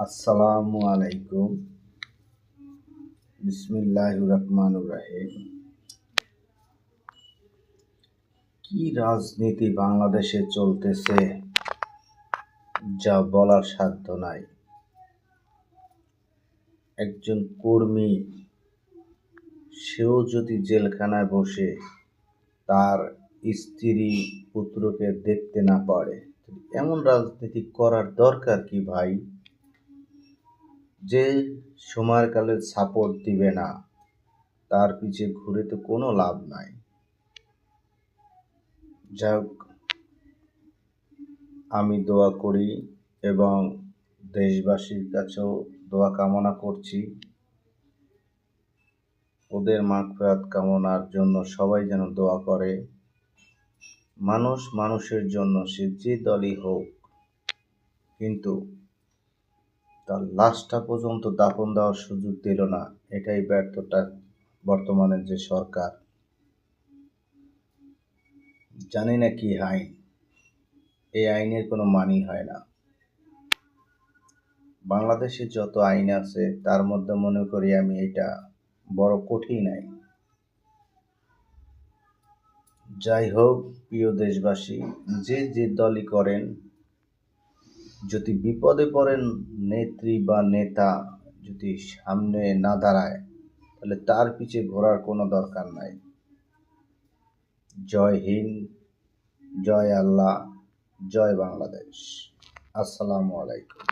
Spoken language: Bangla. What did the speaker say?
আসসালামু আলাইকুম। বিসমিল্লাহির রহমানির রহিম। কি রাজনীতি বাংলাদেশে চলতেছে যা বলার সাধ্য নাই। একজন কর্মী সেও যদি জেলখানায় বসে তার স্ত্রী পুত্রকে দেখতে না পারে, এমন রাজনীতি করার দরকার কি ভাই? যে সময়ের কালে সাপোর্ট দিবে না তার পিছে ঘুরে তো কোনো লাভ নাই। যাক, আমি দোয়া করি এবং দেশবাসীর কাছেও দোয়া কামনা করছি, ওদের মাগফিরাত কামনার জন্য সবাই যেন দোয়া করে। মানুষ মানুষের জন্য, সে যে দলই হোক, কিন্তু তার লাশটা পর্যন্ত দাফন দেওয়ার সুযোগ দিল না। এটাই ব্যর্থতা বর্তমানের যে সরকার। জানি না কি আইন, এই আইনের কোনো মানি হয় না। বাংলাদেশে যত আইন আছে তার মধ্যে মনে করি আমি এটা বড় কঠিন আইন। যাই হোক, প্রিয় দেশবাসী, যে যে দলই করেন, যদি বিপদে পড়েন নেত্রী বা নেতা যদি সামনে না দাঁড়ায়, তাহলে তার পিছে ঘোরার কোনো দরকার নাই। জয় হিন্দ, জয় আল্লাহ, জয় বাংলাদেশ। আসসালামু আলাইকুম।